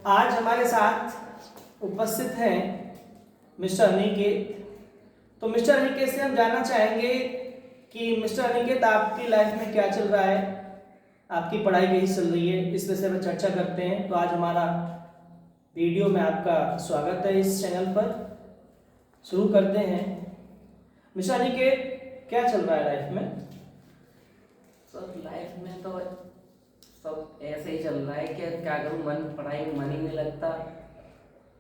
आज हमारे साथ उपस्थित हैं मिस्टर अनिकेत। तो मिस्टर अनिकेत से हम जानना चाहेंगे कि मिस्टर अनिकेत आपकी लाइफ में क्या चल रहा है, आपकी पढ़ाई कैसी चल रही है, इस विषय पर चर्चा करते हैं। तो आज हमारा वीडियो में आपका स्वागत है इस चैनल पर। शुरू करते हैं। मिस्टर अनिकेत, क्या चल रहा है लाइफ में? सर लाइफ में तो सब ऐसे ही चल रहा है कि क्या करूँ, पढ़ाई में मन ही नहीं लगता।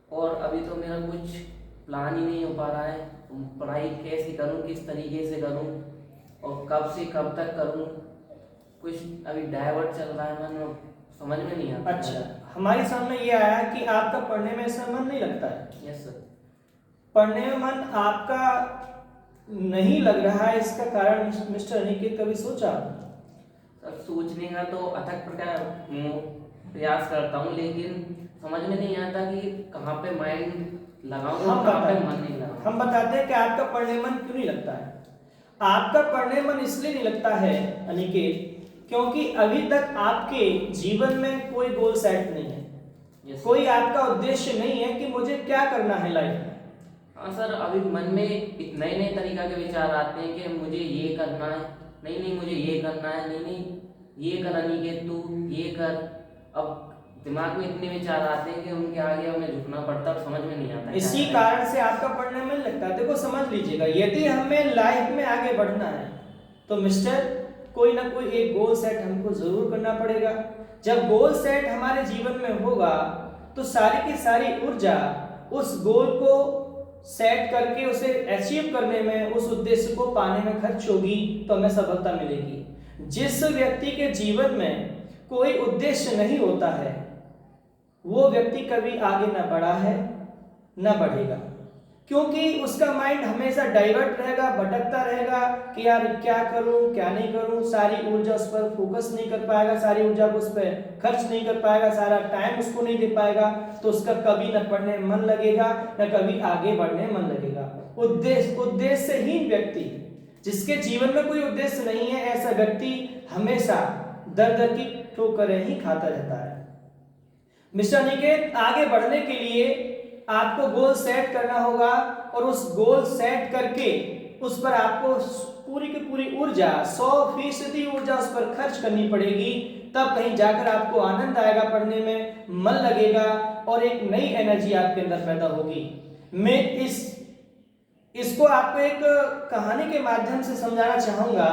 और अभी तो मेरा कुछ प्लान ही नहीं हो पा रहा है, पढ़ाई कैसे करूँ, किस तरीके से करूँ और कब से कब तक करूँ। कुछ अभी डाइवर्ट चल रहा है मन, समझ में नहीं आता। अच्छा, हमारे सामने ये आया कि आपका पढ़ने में ऐसा मन नहीं लगता है। Yes sir. पढ़ने में मन आपका नहीं लग रहा है, इसका कारण मिस्टर अनिकेत कभी सोचा? सर सोचने का तो अथक प्रयास करता हूँ, लेकिन समझ में नहीं आता कि कहाँ पे माइंड लगाऊं और कहाँ पे मन नहीं लगाऊं। हम बताते हैं कि आपका पढ़ने मन क्यों नहीं लगता है। आपका पढ़ने मन इसलिए नहीं लगता है अनिकेत, क्योंकि अभी तक आपके जीवन में कोई गोल सेट नहीं है। कोई आपका उद्देश्य नहीं है कि मुझे क्या करना है लाइफ में। हाँ सर, अभी मन में नए नए तरीका के विचार आते हैं कि मुझे ये करना है, नहीं मुझे ये करना है, नहीं ये कर अनिकेत तू ये कर। अब दिमाग में इतने विचार आते हैं कि उनके आगे हमें झुकना पड़ता है, समझ में नहीं आता। इसी कारण से आपका पढ़ने में लगता है। देखो समझ लीजिएगा, यदि हमें लाइफ में आगे बढ़ना है तो मिस्टर कोई ना कोई एक गोल सेट हमको जरूर करना पड़ेगा। जब गोल सेट हमारे जीवन में होगा तो सारी की सारी ऊर्जा उस गोल को सेट करके उसे अचीव करने में, उस उद्देश्य को पाने में खर्च होगी, तो हमें सफलता मिलेगी। जिस व्यक्ति के जीवन में कोई उद्देश्य नहीं होता है वो व्यक्ति कभी आगे न बढ़ा है न बढ़ेगा, क्योंकि उसका माइंड हमेशा डाइवर्ट रहेगा, भटकता रहेगा कि यार क्या करूं क्या नहीं करूं। सारी ऊर्जा उस पर फोकस नहीं कर पाएगा, सारी ऊर्जा को उस पर खर्च नहीं कर पाएगा, सारा टाइम उसको नहीं दे पाएगा। तो उसका कभी न पढ़ने में मन लगेगा न कभी आगे बढ़ने में मन लगेगा। उद्देश्यहीन व्यक्ति, जिसके जीवन में कोई उद्देश्य नहीं है, ऐसा व्यक्ति हमेशा दर दर की ठोकरें ही खाता रहता है। मिस्टर अनिकेत, आगे बढ़ने के लिए आपको गोल सेट करना होगा और उस गोल सेट करके उस पर आपको पूरी की पूरी ऊर्जा, 100% ऊर्जा उस पर खर्च करनी पड़ेगी। तब कहीं जाकर आपको आनंद आएगा, पढ़ने में मन लगेगा और एक नई एनर्जी आपके अंदर पैदा होगी। मैं इसको आपको एक कहानी के माध्यम से समझाना चाहूंगा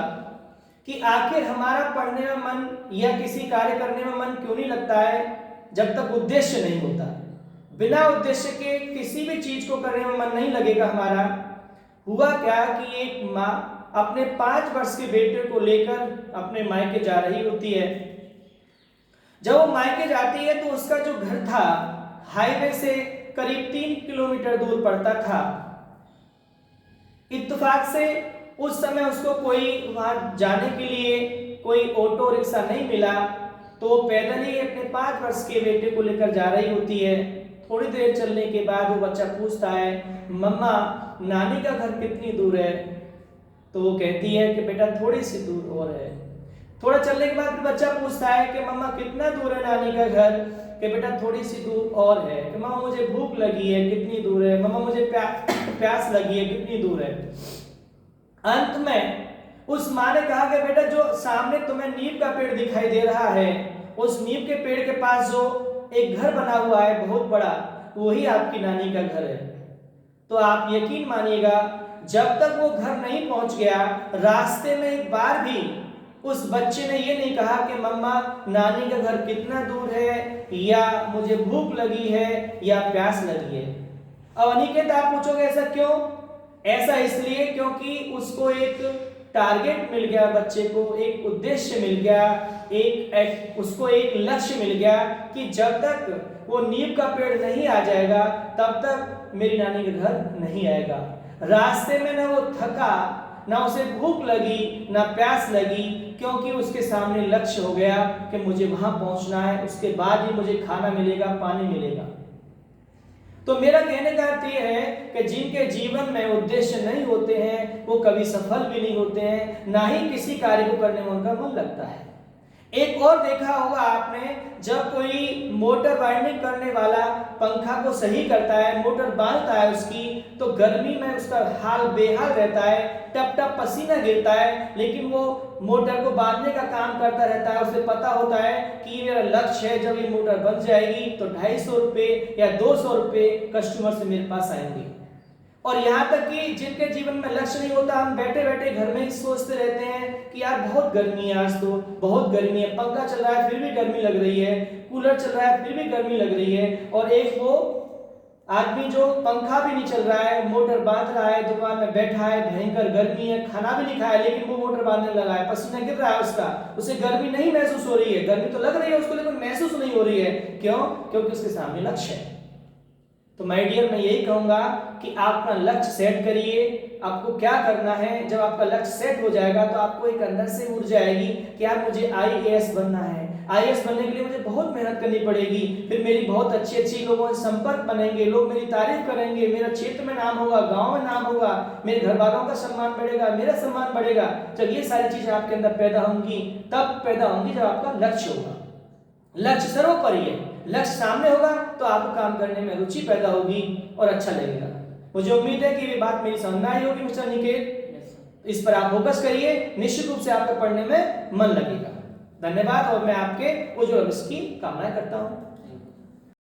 कि आखिर हमारा पढ़ने में मन या किसी कार्य करने में मन क्यों नहीं लगता है, जब तक उद्देश्य नहीं होता। बिना उद्देश्य के किसी भी चीज को करने में मन नहीं लगेगा हमारा। हुआ क्या कि एक माँ अपने 5 वर्ष के बेटे को लेकर अपने मायके जा रही होती है। जब वो मायके जाती है तो उसका जो घर था हाईवे से करीब 3 किलोमीटर दूर पड़ता था। इत्तेफाक से उस समय उसको कोई वहां जाने के लिए कोई ऑटो रिक्शा नहीं मिला, तो वो पैदल ही अपने 5 वर्ष के बेटे को लेकर जा रही होती है। थोड़ी देर चलने के बाद वो बच्चा पूछता है, मम्मा नानी का घर कितनी दूर है? तो वो कहती है कि बेटा थोड़ी सी दूर और है। थोड़ा चलने के बाद बच्चा पूछता है कि मम्मा कितना दूर है नानी का घर? कि बेटा थोड़ी सी दूर और है। कि मम्मा मुझे भूख लगी है, कितनी दूर है? मम्मा मुझे प्यास लगी है, कितनी दूर है? अंत में उस माँ ने कहा कि बेटा जो सामने तुम्हें नीम का पेड़ दिखाई दे रहा है, उस नीम के पेड़ के पास जो एक घर बना हुआ है बहुत बड़ा, वही आपकी नानी का घर है। तो आप यकीन मानिएगा, जब तक वो घर नहीं पहुंच गया, रास्ते में एक बार भी उस बच्चे ने ये नहीं कहा कि मम्मा नानी का घर कितना दूर है, या मुझे भूख लगी है, या प्यास लगी है। अब अनिकेत आप पूछोगे ऐसा क्यों? ऐसा इसलिए क्योंकि उसको एक टारगेट मिल गया, बच्चे को एक उद्देश्य मिल गया, उसको एक लक्ष्य मिल गया कि जब तक वो नीम का पेड़ नहीं आ जाएगा तब तक मेरी नानी का घर नहीं आएगा। रास्ते में ना वो थका, ना उसे भूख लगी, ना प्यास लगी, क्योंकि उसके सामने लक्ष्य हो गया कि मुझे वहां पहुंचना है, उसके बाद ही मुझे खाना मिलेगा, पानी मिलेगा। तो मेरा कहने का अर्थ यह है कि जिनके जीवन में उद्देश्य नहीं होते हैं वो कभी सफल भी नहीं होते हैं, ना ही किसी कार्य को करने में उनका मन लगता है। एक और देखा होगा आपने, जब कोई मोटर वाइंडिंग करने वाला पंखा को सही करता है, मोटर बांधता है उसकी, तो गर्मी में उसका हाल बेहाल रहता है, टप टप पसीना गिरता है, लेकिन वो मोटर को बांधने का काम करता रहता है। उसे पता होता है कि ये मेरा लक्ष्य है, जब ये मोटर बन जाएगी तो 250 रुपये या 200 रुपये कस्टमर से मेरे पास आएंगे। और यहाँ तक कि जिनके जीवन में लक्ष्य नहीं होता, हम बैठे बैठे घर में ही सोचते रहते हैं कि यार बहुत गर्मी है, आज तो बहुत गर्मी है, पंखा चल रहा है फिर भी गर्मी लग रही है, कूलर चल रहा है फिर भी गर्मी लग रही है। और एक वो आदमी जो पंखा भी नहीं चल रहा है, मोटर बांध रहा है, दुकान में बैठा है, भयंकर गर्मी है, खाना भी नहीं खाया, लेकिन वो मोटर बांधने लगा है, पसीना गिर रहा है उसका, उसे गर्मी नहीं महसूस हो रही है, गर्मी तो लग रही है उसको लेकिन महसूस नहीं हो रही है। क्यों? क्योंकि उसके सामने लक्ष्य है। तो माय डियर, मैं यही कहूंगा कि आप अपना लक्ष्य सेट करिए। आपको क्या करना है, जब आपका लक्ष्य सेट हो जाएगा तो आपको एक अंदर से ऊर्जा आएगी कि यार मुझे आईएएस बनना है, आईएएस बनने के लिए मुझे बहुत मेहनत करनी पड़ेगी, फिर मेरी बहुत अच्छी लोगों से संपर्क बनेंगे, लोग मेरी तारीफ करेंगे, मेरा क्षेत्र में नाम होगा, गांव में नाम होगा, मेरे घर वालों का सम्मान बढ़ेगा, मेरा सम्मान बढ़ेगा। जब ये सारी चीजें आपके अंदर पैदा होंगी, तब पैदा होंगी जब आपका लक्ष्य होगा। लक्ष्य सर्वोपरि है, लक्ष्य सामने होगा तो आपको काम करने में रुचि पैदा होगी और अच्छा लगेगा। मुझे उम्मीद है कि ये बात मेरी समझ में आई होगी मिस्टर निकेत। इस पर आप फोकस करिए, निश्चित रूप से आपके पढ़ने में मन लगेगा। धन्यवाद और मैं आपके उज्ज्वल भविष्य की कामना करता हूं।